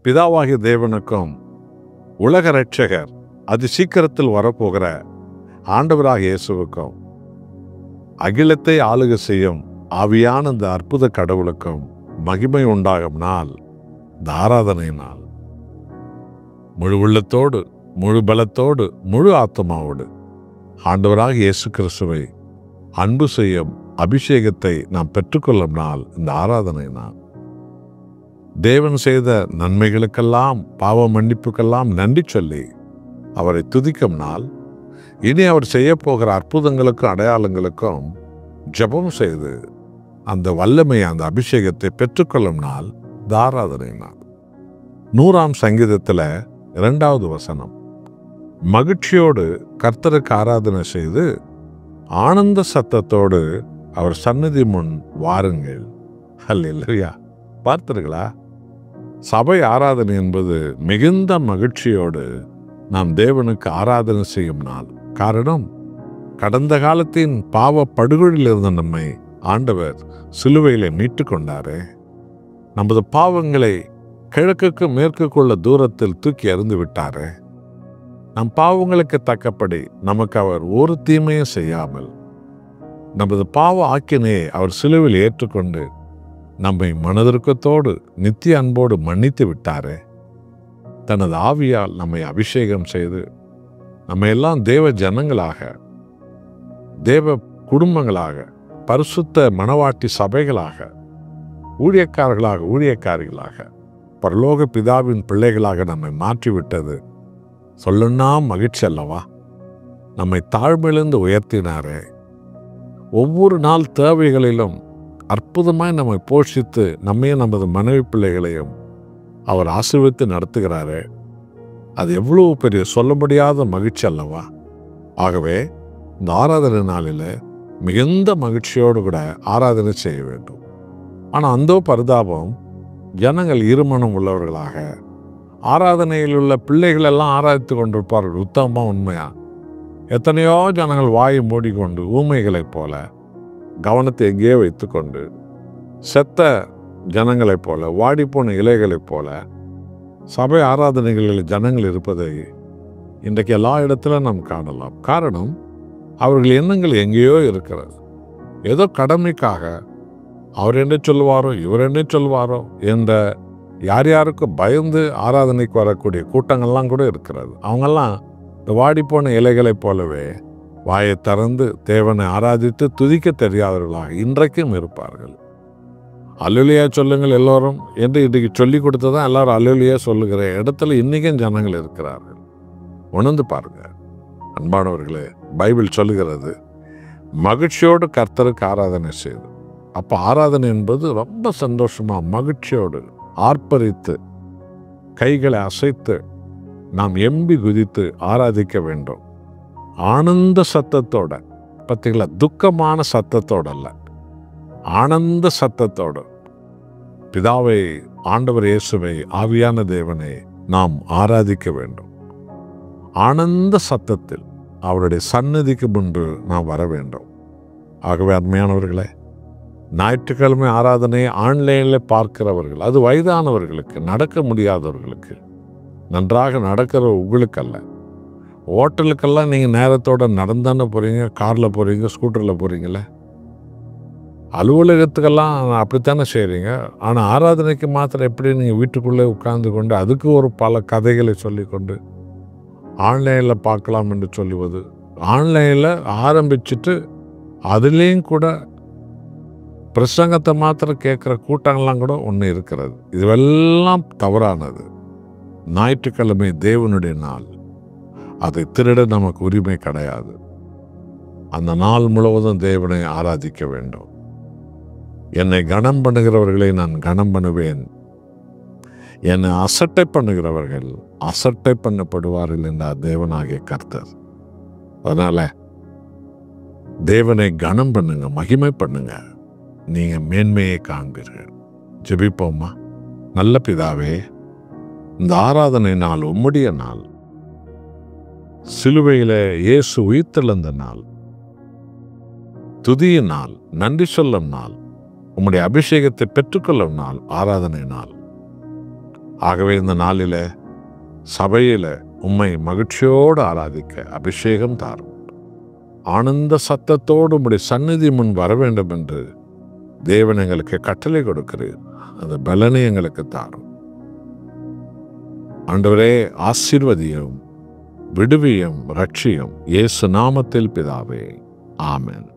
பிதாவாகிய தேவனுக்கும் உலக இரட்சகர் அதி சீக்கிரத்தில் வரப்போகிற ஆண்டவராகிய இயேசுவுக்கும் அகிலத்தை ஆளுகை செய்யும் ஆவியான இந்த அற்புத கடவுளுக்கும் மகிமை உண்டாகும் நாள் இந்த ஆராதனை நாள். முழு உள்ளத்தோடு, முழு பலத்தோடு, முழு ஆத்மாவோடு ஆண்டவராக இயேசு கிறிஸ்துவை அன்பு செய்யும் அபிஷேகத்தை நாம் பெற்றுக்கொள்ளும் நாள் இந்த ஆராதனை நாள். தேவன் செய்த நன்மைகளுக்கெல்லாம், பாவ மன்னிப்புக்கெல்லாம் நன்றி சொல்லி அவரை துதிக்கும் நாள். இனி அவர் செய்ய போகிற அற்புதங்களுக்கும் அடையாளங்களுக்கும் ஜெபம் செய்து அந்த வல்லமை, அந்த அபிஷேகத்தை பெற்றுக்கொள்ளும் நாள் இந்த ஆராதனை நாள். 100ஆம் சங்கீதத்தில் 2வது வசனம், மகிழ்ச்சியோடு கர்த்தருக்கு ஆராதனை செய்து ஆனந்த சத்தத்தோடு அவர் சந்நிதி முன் வாருங்கள். அல்லேலூயா. பார்த்தீர்களா? சபை ஆராதனை என்பது மிகுந்த மகிழ்ச்சியோடு நாம் தேவனுக்கு ஆராதனை செய்யும் நாள். காரணம், கடந்த காலத்தின் பாவ படுகொலில் இருந்த நம்மை ஆண்டவர் சிலுவையிலே மீட்டு கொண்டாரே. நமது பாவங்களை கிழக்குக்கு மேற்குக்குள்ள தூரத்தில் தூக்கி எறிந்து விட்டாரே. நம் பாவங்களுக்கு தக்கபடி நமக்கு அவர் ஒரு தீமையும் செய்யாமல் நமது பாவ ஆக்கினையை அவர் சிலுவையில் ஏற்றுக்கொண்டு நம்மை மனதிற்கத்தோடு நித்திய அன்போடு மன்னித்து விட்டாரே. தனது ஆவியால் நம்மை அபிஷேகம் செய்து நம்ம எல்லாம் தேவ ஜனங்களாக, தேவ குடும்பங்களாக, பரிசுத்த மணவாட்டி சபைகளாக, ஊழியக்காரர்களாக, ஊழியக்காரிகளாக, பரலோக பிதாவின் பிள்ளைகளாக நம்மை மாற்றிவிட்டது சொல்லனா மகிழ்ச்சி அல்லவா? நம்மை தாழ்மையிலிருந்து உயர்த்தினாரே. ஒவ்வொரு நாள் தேவைகளிலும் அற்புதமாய் நம்மை போஷித்து நம்மையும் நமது மனைவி பிள்ளைகளையும் அவர் ஆசீர்வதித்து நடத்துகிறாரே. அது எவ்வளவு பெரிய சொல்ல முடியாத மகிழ்ச்சி அல்லவா? ஆகவே இந்த ஆராதனை நாளில் மிகுந்த மகிழ்ச்சியோடு கூட ஆராதனை செய்ய வேண்டும். ஆனால் அந்த பரிதாபம், ஜனங்கள் இருமனம் உள்ளவர்களாக ஆராதனையில் உள்ள பிள்ளைகள் எல்லாம் ஆராதித்து கொண்டிருப்பார்கள். உத்தமமாக உண்மையா? எத்தனையோ ஜனங்கள் வாயை மூடிக்கொண்டு ஊமைகளைப் போல கவனத்தை எங்கேயோ வைத்து கொண்டு செத்த ஜனங்களைப் போல, வாடிப்போன இலைகளைப் போல சபை ஆராதனைகளில் ஜனங்கள் இருப்பதை இன்றைக்கு எல்லா இடத்திலும் நாம் காணலாம். காரணம், அவர்கள் எண்ணங்கள் எங்கேயோ இருக்கிறது. ஏதோ கடமைக்காக அவர் என்ன சொல்லுவாரோ, இவர் என்ன சொல்லுவாரோ என்ற யார் யாருக்கு பயந்து ஆராதனைக்கு வரக்கூடிய கூட்டங்கள்லாம் கூட இருக்கிறது. அவங்கெல்லாம் இந்த வாடிப்போன இலைகளைப் போலவே வாயை திறந்து தேவனை ஆராதித்து துதிக்க தெரியாதவர்களாக இன்றைக்கும் இருப்பார்கள். அல்லேலூயா சொல்லுங்கள் எல்லோரும் என்று இன்றைக்கு சொல்லி கொடுத்து தான் எல்லாரும் அல்லேலூயா சொல்லுகிற இடத்துல இன்றைக்கும் ஜனங்கள் இருக்கிறார்கள். உணர்ந்து பாருங்க அன்பானவர்களே. பைபிள் சொல்லுகிறது, மகிழ்ச்சியோடு கர்த்தருக்கு ஆராதனை செய்து. அப்போ ஆராதனை என்பது ரொம்ப சந்தோஷமா, மகிழ்ச்சியோடு ஆர்ப்பரித்து கைகளை அசைத்து நாம் எம்பி குதித்து ஆராதிக்க வேண்டும். ஆனந்த சத்தத்தோட, பார்த்தீங்களா? துக்கமான சத்தத்தோடு அல்ல, ஆனந்த சத்தத்தோடு பிதாவை, ஆண்டவர் இயேசுவை, ஆவியான தேவனை நாம் ஆராதிக்க வேண்டும். ஆனந்த சத்தத்தில் அவருடைய சந்நிதிக்கு முன்பு நாம் வர வேண்டும். ஆகவே அருமையானவர்களே, ஞாயிற்றுக்கிழமை ஆராதனையை ஆன்லைனில் பார்க்கிறவர்கள், அது வயதானவர்களுக்கு, நடக்க முடியாதவர்களுக்கு, நன்றாக நடக்கிற உங்களுக்கு அல்ல. ஹோட்டலுக்கெல்லாம் நீங்கள் நேரத்தோடு நடந்தானே போகிறீங்க, காரில் போகிறீங்க, ஸ்கூட்டரில் போகிறீங்களே. அலுவலகத்துக்கெல்லாம் அப்படித்தானே செய்கிறீங்க. ஆனால் ஆராதனைக்கு மாத்திரம் எப்படி நீங்கள் வீட்டுக்குள்ளே உட்கார்ந்து கொண்டு அதுக்கு ஒரு பல கதைகளை சொல்லிக்கொண்டு ஆன்லைனில் பார்க்கலாம் என்று சொல்லுவது, ஆன்லைனில் ஆரம்பிச்சுட்டு அதுலேயும் கூட பிரசங்கத்தை மாத்திரம் கேட்குற கூட்டங்கள்லாம் கூட ஒன்று இருக்கிறது. இதுவெல்லாம் தவறானது. ஞாயிற்றுக்கிழமை தேவனுடைய நாள். அதை திருட நமக்கு உரிமை கிடையாது. அந்த நாள் முழுவதும் தேவனை ஆராதிக்க வேண்டும். என்னை கனம் பண்ணுகிறவர்களை நான் கனம் பண்ணுவேன், என்னை அசட்டை பண்ணுகிறவர்கள் அசட்டை பண்ணப்படுவார்கள் என்றார் தேவனாகிய கர்த்தர். அதனால தேவனை கனம் பண்ணுங்க, மகிமை பண்ணுங்க, நீங்க மேன்மையை காண்பீர்கள். ஜெபிப்போமா. நல்ல பிதாவே, இந்த ஆராதனை நாள் உம்முடைய நாள், சிலுவையிலே இயேசு உயிர்த்தெழுந்த நாள், துதியின் நாள், நன்றி சொல்லும் நாள், உம்முடைய அபிஷேகத்தை பெற்றுக்கொள்ளும் நாள், ஆராதனை நாள். ஆகவே இந்த நாளில் சபையில் உம்மை மகிழ்ச்சியோடு ஆராதிக்க அபிஷேகம் தாரும். ஆனந்த சத்தத்தோடு உம்முடைய சந்நிதி முன் வர வேண்டும் என்று தேவன் எங்களுக்கு கட்டளை கொடுக்கிறீர். அந்த பலனை எங்களுக்கு தாரும். ஆண்டவரே, ஆசீர்வதியும், விடுவியும், ரட்சியும். இயேசு நாமத்தில் பிதாவே, ஆமென்.